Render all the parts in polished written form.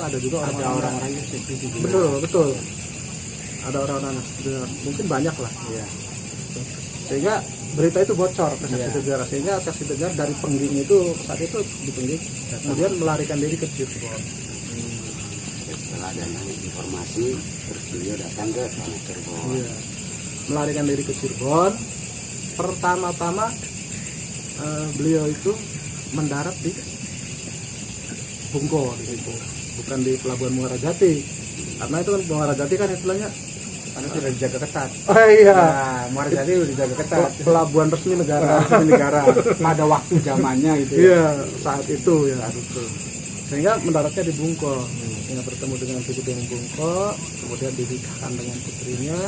ada juga orang-orangnya seperti itu. Betul. Ada orang-orang mungkin banyak lah. Iya. Sehingga berita itu bocor ke saksi Tegar, sehingga saksi Tegar dari Pengging itu saat itu di Pengging kemudian melarikan diri ke Cirebon. Setelah ada informasi, terus beliau datang ke Cirebon. Iya. Melarikan diri ke Cirebon. Pertama-tama beliau itu mendarat di Bungko di situ, bukan di Pelabuhan Muara Jati. Karena itu kan Muara Jati kan istilahnya Karena sudah dijaga ketat. oh iya, Nah, Muara Jati sudah dijaga ketat. pelabuhan resmi negara. Negara pada waktu zamannya itu. Iya, saat itu ya. Sehingga mendaratnya di Bungko. Sehingga bertemu dengan Ki Gede Bungko, kemudian dinikahkan dengan putrinya.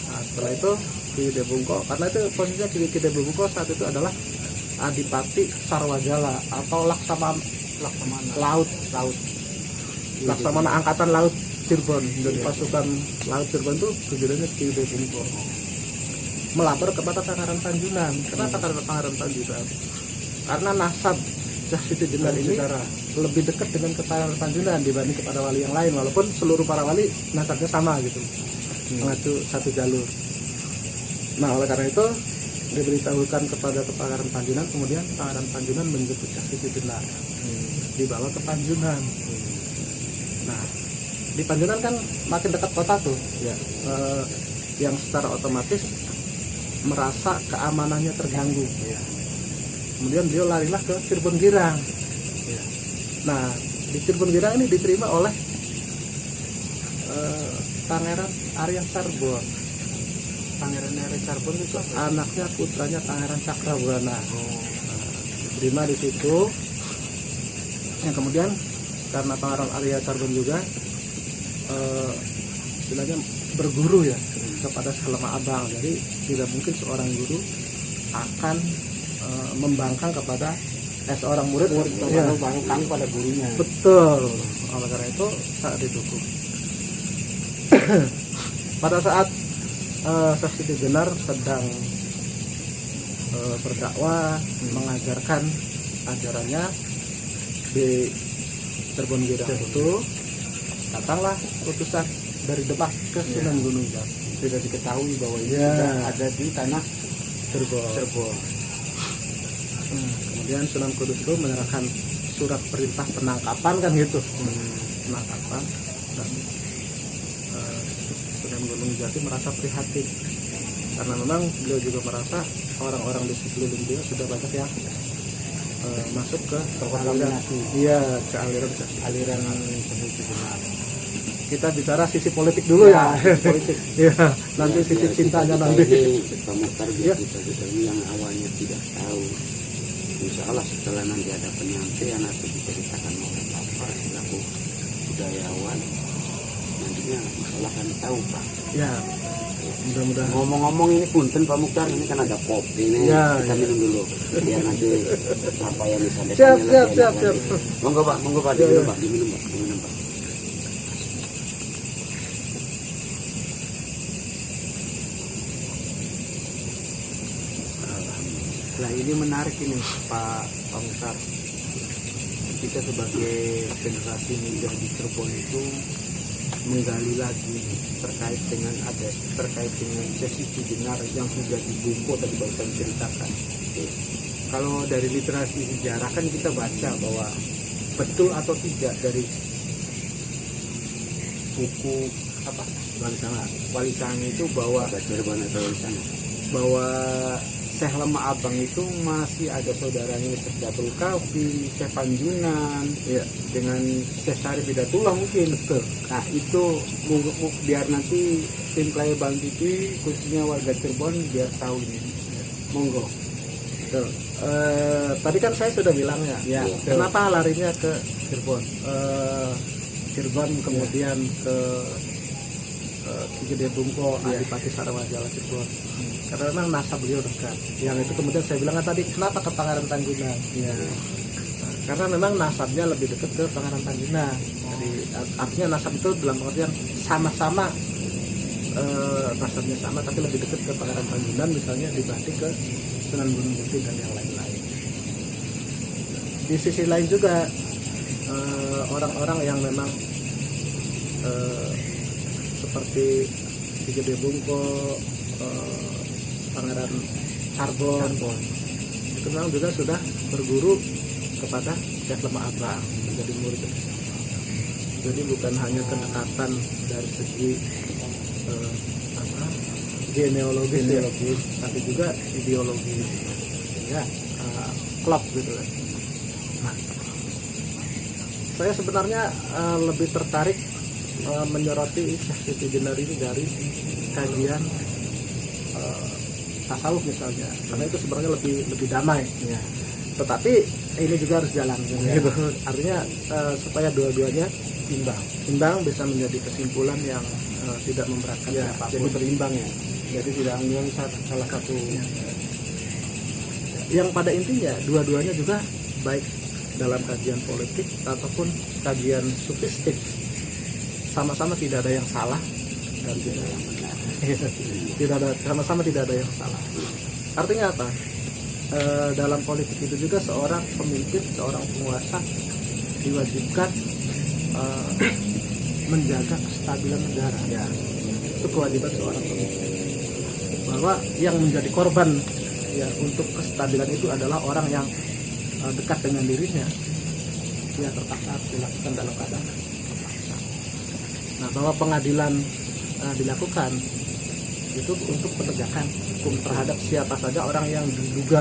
Nah, setelah itu Ki Gede Bungko, karena itu posisinya Ki Gede Bungko saat itu adalah Adipati Sarwajala atau Laksamana Angkatan Laut Cirebon. Dari pasukan Laut Cirebon itu kejurannya Ki Gede Bungko. Melapor kepada Pangeran Tanjunan. Kenapa karena Pangeran Tanjunan? Karena nasab Syekh Siti Jenar ini lebih dekat dengan Pangeran Tanjunan dibanding kepada wali yang lain, walaupun seluruh para wali nasabnya sama gitu, mengacu satu jalur. Nah, oleh karena itu diberitahukan kepada Pangeran Tanjunan, kemudian Pangeran Tanjunan menjemput Syekh Siti Jenar, dibawa ke Tanjunan. Nah, di Tanjunan kan makin dekat kota tuh, yang secara otomatis merasa keamanannya terganggu. Kemudian beliau larilah ke Cirebon Girang. Nah, di Cirebon Girang ini diterima oleh Pangeran Arya Sarbon. Pangeran Arya Sarbon itu Anaknya, putranya Pangeran Cakrabuana. Nah, diterima di situ. Yang kemudian karena Pangeran Arya Sarbon juga istilahnya berguru ya kepada Salema Abang. Jadi tidak mungkin seorang guru akan membangkang kepada seorang murid bangkang pada gurunya. Betul. Oleh karena itu saat didukung. Pada saat Syekh Siti Jenar sedang berdakwah, mengajarkan ajarannya di Cirebon Girang itu, datanglah utusan dari Demak ke Sunan Gunung Jati. Sudah diketahui bahwa ini sudah ada di tanah Cirebon. Kemudian Sunan Kudus itu menyerahkan surat perintah penangkapan kan gitu, penangkapan, dan Sunan Gunung Jati merasa prihatin karena memang beliau juga merasa orang-orang di sekeliling dia sudah banyak yang masuk ke aliran, ke aliran Seperti benar. Kita bicara sisi politik dulu ya. Politik. Ya, nanti sisi cintanya nanti. Pak Mukhtar kita yang awalnya tidak tahu. Insya Allah setelah nanti ada penyampaian atau diceritakan oleh Bapak selaku budayawan, nantinya insya Allah akan tahu Pak. Ya, mudah-mudahan. Ngomong-ngomong ini punten Pak Mukhtar, ini kan ada kopi nih, kita minum dulu biar nanti apa yang disampaikan. Siap. Monggo Pak, diminum Pak, diminum Pak. Nah, ini menarik ini Pak Mukhtar. Kita sebagai generasi muda di Cirebon itu menggali lagi terkait dengan Syekh Siti Jenar yang sudah dibungkuk tadi barusan ceritakan. Kalau dari literasi sejarah kan kita baca bahwa betul atau tidak dari buku Wali Sangi itu bahwa Syekh Lema Abang itu masih ada saudaranya Syekh Datul Kafi, Syekh Panjunan, dengan Syekh Syarif Hidatullah mungkin. Betul. Nah itu biar nanti tim Playa Bang TV khususnya warga Cirebon biar tahu ini. Monggo. Betul. Tadi kan saya sudah bilang ya. Kenapa larinya ke Cirebon? Cirebon kemudian ke Ki Gede Bungko, Adipati Sarwajala Cirebon. Karena memang nasab beliau dekat. Yang itu kemudian saya bilang tadi, kenapa ke Pangeran Tanjunan? Nah, karena memang nasabnya lebih dekat ke Pangeran Tanjunan. Jadi artinya nasab itu dalam pengertian sama-sama nasabnya sama, tapi lebih dekat ke Pangeran Tanjunan misalnya dibanding ke Sunan Gunung Jati dan yang lain-lain. Di sisi lain juga orang-orang yang memang seperti Ki Gede Bungko, Pangeran Charbon itu memang juga sudah berguru kepada Syekh Lemah Abang menjadi murid. Jadi bukan hanya kedekatan dari segi genealogis, tapi juga ideologis, ya klop gitu kan. Nah, saya sebenarnya lebih tertarik menyoroti Syekh Siti Jenar ini dari kajian tasawuf misalnya, karena itu sebenarnya lebih damai. Ya. Tetapi ini juga harus jalan, gitu. Artinya supaya dua-duanya imbang bisa menjadi kesimpulan yang tidak memberatkan siapapun. Jadi berimbang ya. Jadi tidak ambil salah satu. Ya. Yang pada intinya dua-duanya juga baik dalam kajian politik ataupun kajian sufistik, sama-sama tidak ada yang salah dan tidak ada yang benar. Sama-sama tidak ada yang salah. Artinya apa? Dalam politik itu juga seorang pemimpin, seorang penguasa diwajibkan menjaga kestabilan negara. Ya, itu kewajiban seorang pemimpin. Bahwa yang menjadi korban ya untuk kestabilan itu adalah orang yang dekat dengan dirinya. Dia terpaksa dilakukan dalam keadaan terpaksa. Nah, bahwa pengadilan dilakukan itu untuk penegakan hukum terhadap siapa saja orang yang diduga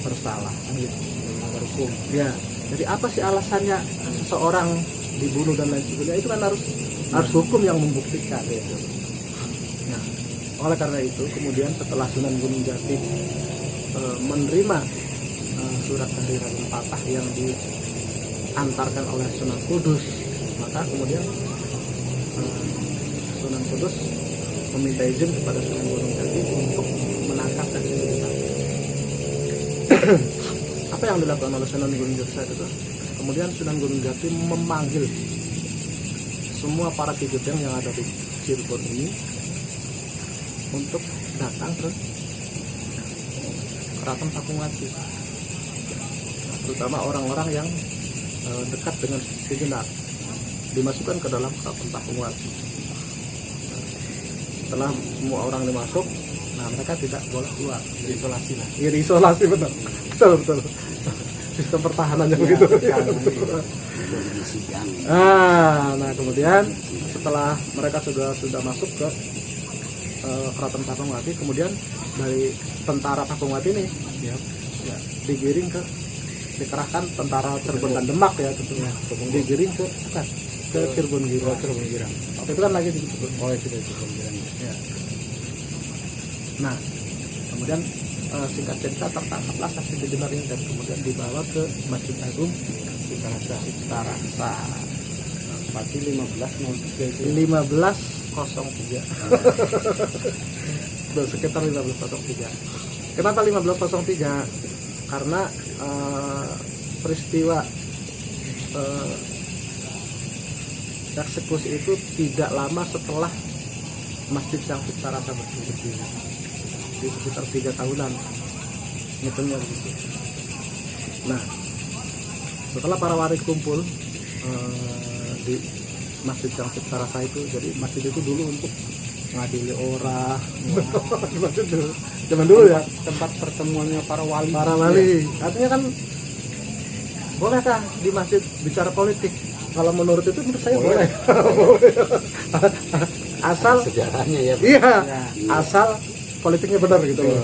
bersalah, gitu. Melanggar hukum. Ya, jadi apa sih alasannya seseorang dibunuh dan lain sebagainya, itu kan harus hukum yang membuktikan. Gitu. Nah, oleh karena itu kemudian setelah Sunan Gunung Jati menerima surat kehadiran patah yang diantarkan oleh Sunan Kudus, maka kemudian Sunan Kudus meminta izin kepada Sunan Gunung Jati untuk menangkap Syekh Siti Jenar. Apa yang dilakukan oleh Sunan Gunung Jati saat itu? Kemudian Sunan Gunung Jati memanggil semua para Ki Gedeng yang ada di Cirebon ini untuk datang ke Keraton Pakuwati, terutama orang-orang yang dekat dengan Siti Jenar dimasukkan ke dalam Keraton Pakuwati. Setelah semua orang dimasuk, nah mereka tidak boleh keluar, diisolasi lah. Iya, diisolasi, benar. Betul. Sistem pertahanannya begitu. Nah kemudian setelah mereka sudah masuk ke Keraton Pakuwati, kemudian dari tentara Pakuwati ini ya, digiring dikerahkan tentara Cirebon dan Demak ya tentunya, digiring ke Cirebon Girang. Waktu itu kan lagi di Cirebon Girang. Ya. Nah, kemudian singkat cerita tertangkaplah Syekh Siti Jenar ini dan kemudian dibawa ke Masjid Agung Citarasa. Pasti 1503. Sekitar 1503. Kenapa 1503? Karena peristiwa eksekusi itu tidak lama setelah Masjid Sang Citarasa berdiri, di sekitar 3 tahunan hitungnya begitu. Nah, setelah para waris kumpul di Masjid Sang Citarasa itu, jadi masjid itu dulu untuk ngadili orang. Zaman dulu ya, tempat pertemuannya para wali. Artinya kan bolehkah di masjid bicara politik? Kalau menurut itu menurut saya boleh. Asal sejarahnya ya. Iya, asal politiknya benar gitu loh.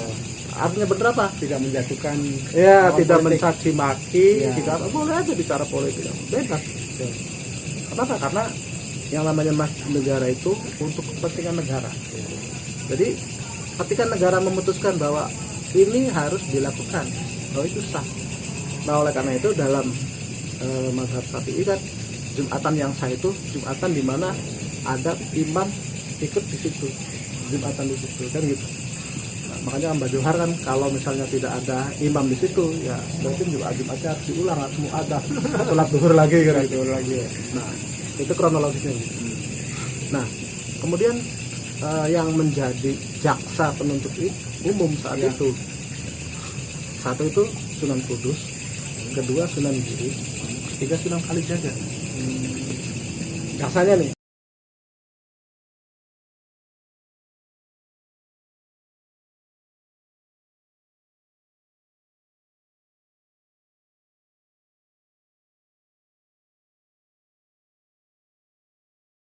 Artinya benar apa? Tidak menjatuhkan. Ya, tidak mencaci maki, ya. tidak boleh aja bicara politik. Bebas. Ya. Kenapa? Karena yang namanya masjid negara itu untuk kepentingan negara. Ya. Jadi ketika negara memutuskan bahwa ini harus dilakukan, bahwa itu sah. Nah, oleh karena itu dalam mazhab Syafi'i kan Jumatan yang sah itu Jumatan di mana ada imam ikut di situ, Jumatan di situ kan gitu. Nah, makanya Mbak Johar kan kalau misalnya tidak ada imam di situ ya berarti Jumatnya harus diulang, harus muadzan, sholat zuhur lagi kan gitu lagi. Nah, itu kronologisnya gitu. Nah, kemudian yang menjadi jaksa penuntut umum saat itu, satu itu Sunan Kudus, kedua Sunan Giri, tiga Sunan Kalijaga. Biasanya nih